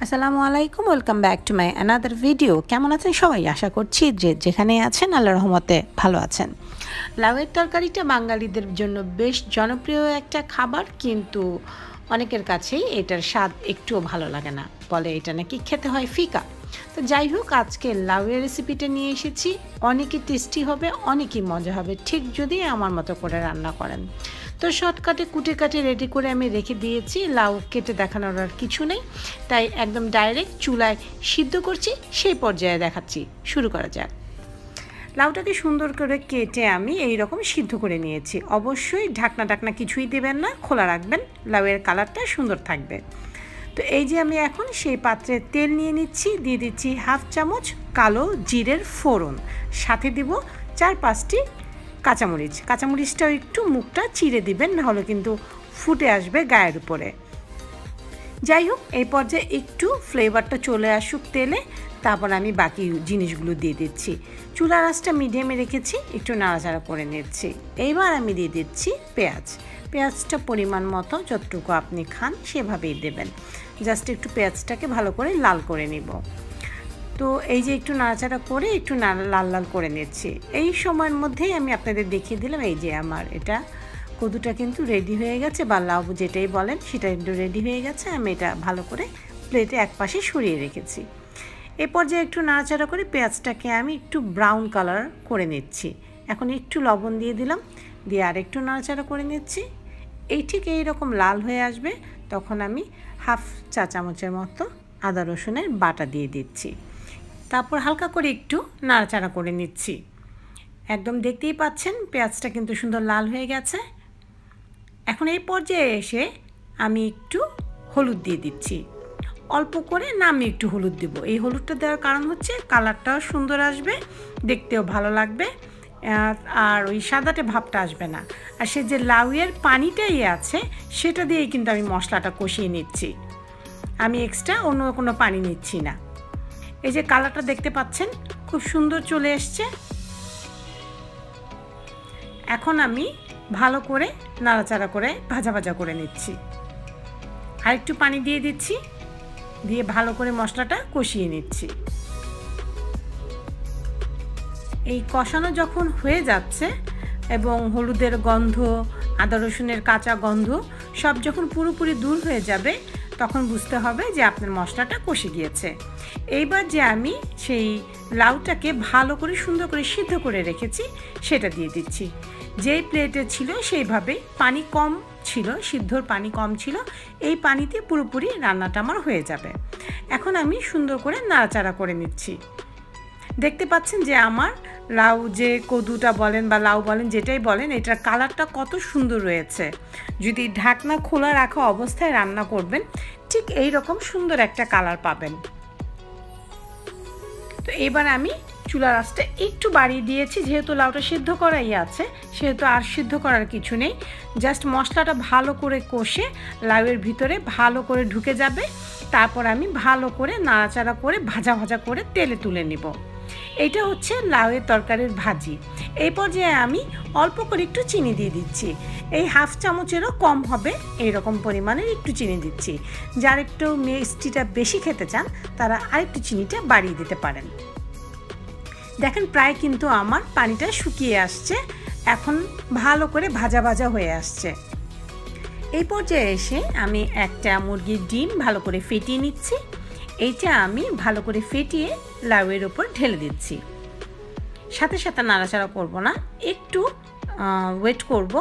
আসসালামু আলাইকুম, welcome back to my another video. কেমন আছেন সবাই? আশা করছি যে যেখানে আছেন আল্লাহর রহমতে ভালো আছেন। লাউয়ের তরকারিটা বাঙালিদের জন্য বেশ জনপ্রিয় একটা খাবার, কিন্তু অনেকের কাছেই এটার স্বাদ একটুও ভালো লাগে না, বলে এটা নাকি খেতে হয় ফিকা। তো যাই হোক, আজকে লাউয়ের রেসিপিটা নিয়ে এসেছি। অনেকই টেস্টি হবে, অনেকই মজা হবে, ঠিক যদি আমার মতো করে রান্না করেন। তো শর্টকাটে কুটে কাটে রেডি করে আমি রেখে দিয়েছি। লাউ কেটে দেখানোর আর কিছু নেই, তাই একদম ডাইরেক্ট চুলায় সিদ্ধ করছি, সেই পর্যায়ে দেখাচ্ছি। শুরু করা যাক। লাউটাকে সুন্দর করে কেটে আমি এই রকম সিদ্ধ করে নিয়েছি। অবশ্যই ঢাকনা কিছুই দেবেন না, খোলা রাখবেন, লাউয়ের কালারটা সুন্দর থাকবে। তো এই যে আমি এখন সেই পাত্রে তেল নিয়ে নিচ্ছি, দিয়ে দিচ্ছি হাফ চামচ কালো জিরের ফোড়ন, সাথে দিব 4-5টি কাঁচামরিচ। কাঁচামরিচটাও একটু মুখটা চিড়ে দিবেন, নাহলে কিন্তু ফুটে আসবে গায়ের উপরে। যাই হোক, এই পর্যায়ে একটু ফ্লেভারটা চলে আসুক তেলে, তারপর আমি বাকি জিনিসগুলো দিয়ে দিচ্ছি। চুলার আঁচটা মিডিয়ামে রেখেছি, একটু নাড়াচাড়া করে নিচ্ছি। এইবার আমি দিয়ে দিচ্ছি পেঁয়াজটা পরিমাণ মতো যতটুকু আপনি খান সেভাবেই দেবেন। জাস্ট একটু পেঁয়াজটাকে ভালো করে লাল করে নিব। তো এই যে একটু নাড়াচাড়া করে একটু লাল লাল করে নিচ্ছি। এই সময়ের মধ্যেই আমি আপনাদের দেখিয়ে দিলাম, এই যে আমার এটা কদুটা কিন্তু রেডি হয়ে গেছে, বা লাউ যেটাই বলেন সেটা কিন্তু রেডি হয়ে গেছে। আমি এটা ভালো করে প্লেটে একপাশে সরিয়ে রেখেছি। এ পর্যায়ে একটু নাড়াচাড়া করে পেঁয়াজটাকে আমি একটু ব্রাউন কালার করে নিচ্ছি। এখন একটু লবণ দিয়ে দিলাম, দিয়ে আর একটু নাড়াচাড়া করে নিচ্ছি। ঠিক এইরকম লাল হয়ে আসবে, তখন আমি হাফ চা চামচের মতো আদা রসুনের বাটা দিয়ে দিচ্ছি। তারপর হালকা করে একটু নাড়াচাড়া করে নিচ্ছি। একদম দেখতেই পাচ্ছেন পেঁয়াজটা কিন্তু সুন্দর লাল হয়ে গেছে। এখন এই পর্যায়ে এসে আমি একটু হলুদ দিয়ে দিচ্ছি, অল্প করে না, আমি একটু হলুদ দেব। এই হলুদটা দেওয়ার কারণ হচ্ছে কালারটাও সুন্দর আসবে, দেখতেও ভালো লাগবে, আর ওই সাদাটে ভাবটা আসবে না। আর সে যে লাউয়ের পানিটাই আছে সেটা দিয়েই কিন্তু আমি মশলাটা কষিয়ে নিচ্ছি, আমি এক্সট্রা অন্য কোনো পানি নিচ্ছি না। এই যে কালারটা দেখতে পাচ্ছেন খুব সুন্দর চলে এসছে। এখন আমি ভালো করে নাড়াচাড়া করে ভাজা করে নিচ্ছি। আর একটু পানি দিয়ে দিচ্ছি, দিয়ে ভালো করে মশলাটা কষিয়ে নিচ্ছি। এই কষানো যখন হয়ে যাচ্ছে এবং হলুদের গন্ধ, আদা রসুনের কাঁচা গন্ধ সব যখন পুরোপুরি দূর হয়ে যাবে, তখন বুঝতে হবে যে আপনার মশলাটা কষে গিয়েছে। এইবার যে আমি সেই লাউটাকে ভালো করে সুন্দর করে সিদ্ধ করে রেখেছি সেটা দিয়ে দিচ্ছি। যেই প্লেটে ছিল সেইভাবে, পানি কম ছিল, সিদ্ধর পানি কম ছিল, এই পানিতে পুরোপুরি রান্নাটা আমার হয়ে যাবে। এখন আমি সুন্দর করে নাড়াচাড়া করে নিচ্ছি। দেখতে পাচ্ছেন যে আমার লাউ, যে কদুটা বলেন বা লাউ বলেন যেটাই বলেন, এটার কালারটা কত সুন্দর রয়েছে। যদি ঢাকনা খোলা রাখা অবস্থায় রান্না করবেন, ঠিক এই রকম সুন্দর একটা কালার পাবেন। তো এবার আমি চুলার আঁচটা একটু বাড়িয়ে দিয়েছি, যেহেতু লাউটা সিদ্ধ করাই আছে সেহেতু আর সিদ্ধ করার কিছু নেই। জাস্ট মশলাটা ভালো করে কষে লাউয়ের ভিতরে ভালো করে ঢুকে যাবে, তারপর আমি ভালো করে নাড়াচাড়া করে ভাজা করে তেলে তুলে নিব। এইটা হচ্ছে লাউয়ের তরকারির ভাজি। এই পর্যায়ে আমি অল্প করে একটু চিনি দিয়ে দিচ্ছি, এই হাফ চামচেরও কম হবে এইরকম পরিমাণের একটু চিনি দিচ্ছি। যারা একটু মিষ্টিটা বেশি খেতে চান তারা আরেকটু চিনিটা বাড়িয়ে দিতে পারেন। দেখেন প্রায় কিন্তু আমার পানিটা শুকিয়ে আসছে, এখন ভালো করে ভাজা হয়ে আসছে। এই পর্যায়ে এসে আমি একটা মুরগির ডিম ভালো করে ফেটিয়ে নিচ্ছি। এইটা আমি ভালো করে ফেটিয়ে লাউয়ের ওপর ঢেলে দিচ্ছি। সাথে সাথে নাড়াচাড়া করব না, একটু ওয়েট করব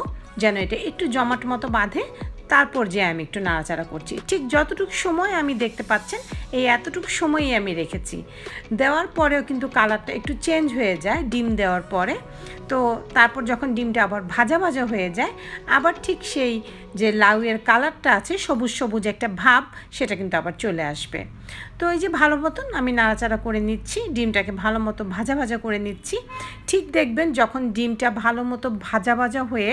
যেন এটা একটু জমাট মতো বাঁধে, তারপর যে আমি একটু নাড়াচাড়া করছি। ঠিক যতটুকু সময় আমি দেখতে পাচ্ছেন এই এতটুকু সময়ই আমি রেখেছি। দেওয়ার পরেও কিন্তু কালারটা একটু চেঞ্জ হয়ে যায় ডিম দেওয়ার পরে। তো তারপর যখন ডিমটা আবার ভাজা হয়ে যায়, আবার ঠিক সেই যে লাউয়ের কালারটা আছে সবুজ একটা ভাব, সেটা কিন্তু আবার চলে আসবে। তো এই যে ভালো মতন আমি নাড়াচাড়া করে নিচ্ছি, ডিমটাকে ভালো মতো ভাজা করে নিচ্ছি। ঠিক দেখবেন যখন ডিমটা ভালো মতো ভাজা হয়ে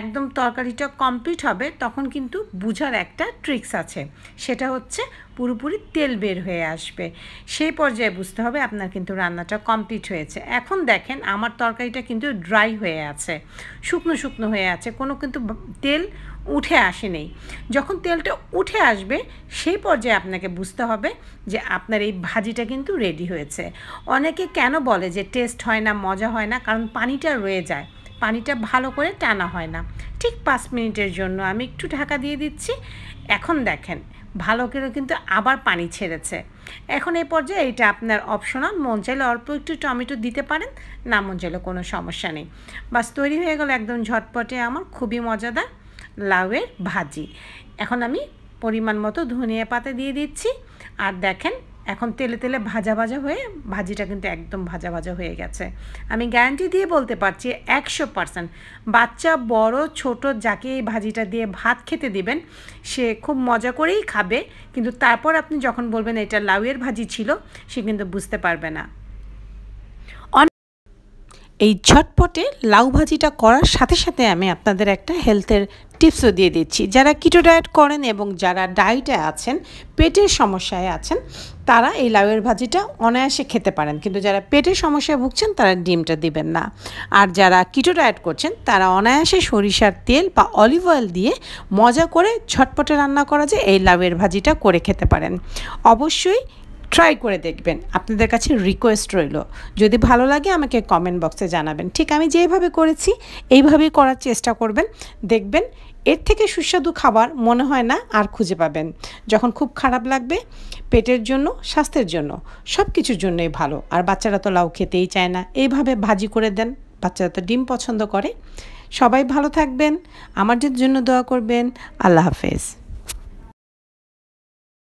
একদম তরকারিটা কমপ্লিট হবে, তখন কিন্তু বুঝার একটা ট্রিক্স আছে, সেটা হচ্ছে পুরোপুরি তেল বের হয়ে আসবে। সেই পর্যায়ে বুঝতে হবে আপনার কিন্তু রান্নাটা কমপ্লিট হয়েছে। এখন দেখেন আমার তরকারিটা কিন্তু ড্রাই হয়ে আছে, শুকনো শুকনো হয়ে আছে, কোনো কিন্তু তেল উঠে আসেনি। যখন তেলটা উঠে আসবে সেই পর্যায়ে আপনাকে বুঝতে হবে যে আপনার এই ভাজিটা কিন্তু রেডি হয়েছে। অনেকে কেন বলে যে টেস্ট হয় না, মজা হয় না, কারণ পানিটা রয়ে যায়, পানিটা ভালো করে টানা হয় না। ঠিক 5 মিনিটের জন্য আমি একটু ঢাকা দিয়ে দিচ্ছি। এখন দেখেন ভালো করে কিন্তু আবার পানি ছেড়েছে। এখন এই পর্যায়ে এটা আপনার অপশনাল, মন চাইলে অল্প একটু টমেটো দিতে পারেন, না মন চাইলে কোনো সমস্যা নেই। বাস তৈরি হয়ে গেল একদম ঝটপটে আমার খুবই মজাদার লাউয়ের ভাজি। এখন আমি পরিমাণ মতো ধনিয়া পাতা দিয়ে দিচ্ছি। আর দেখেন এখন তেলে তেলে ভাজা ভাজা হয়ে ভাজিটা কিন্তু একদম ভাজা ভাজা হয়ে গেছে। আমি গ্যারান্টি দিয়ে বলতে পারছি 100% বাচ্চা বড় ছোট যাকে এই ভাজিটা দিয়ে ভাত খেতে দিবেন সে খুব মজা করেই খাবে, কিন্তু তারপর আপনি যখন বলবেন এটা লাউয়ের ভাজি ছিল সে কিন্তু বুঝতে পারবে না। এই ঝটপটে লাউ ভাজিটা করার সাথে সাথে আমি আপনাদের একটা হেলথের টিপসও দিয়ে দিচ্ছি। যারা কিটো ডায়েট করেন এবং যারা ডায়েটে আছেন, পেটের সমস্যায় আছেন, তারা এই লাউয়ের ভাজিটা অনায়াসে খেতে পারেন, কিন্তু যারা পেটের সমস্যায় ভুগছেন তারা ডিমটা দিবেন না। আর যারা কিটো ডায়েট করছেন তারা অনায়াসে সরিষার তেল বা অলিভ অয়েল দিয়ে মজা করে ঝটপটে রান্না করা যায় এই লাউয়ের ভাজিটা করে খেতে পারেন। অবশ্যই ট্রাই করে দেখবেন। আপনাদের কাছে রিকোয়েস্ট রইল, যদি ভালো লাগে আমাকে কমেন্ট বক্সে জানাবেন। ঠিক আমি যেভাবে করেছি এইভাবেই করার চেষ্টা করবেন, দেখবেন এর থেকে সুস্বাদু খাবার মনে হয় না আর খুঁজে পাবেন। যখন খুব খারাপ লাগবে, পেটের জন্য, স্বাস্থ্যের জন্য, সব কিছুর জন্যই ভালো। আর বাচ্চারা তো লাউ খেতেই চায় না, এইভাবে ভাজি করে দেন, বাচ্চারা তো ডিম পছন্দ করে। সবাই ভালো থাকবেন, আমার জন্য দোয়া করবেন। আল্লাহ হাফেজ।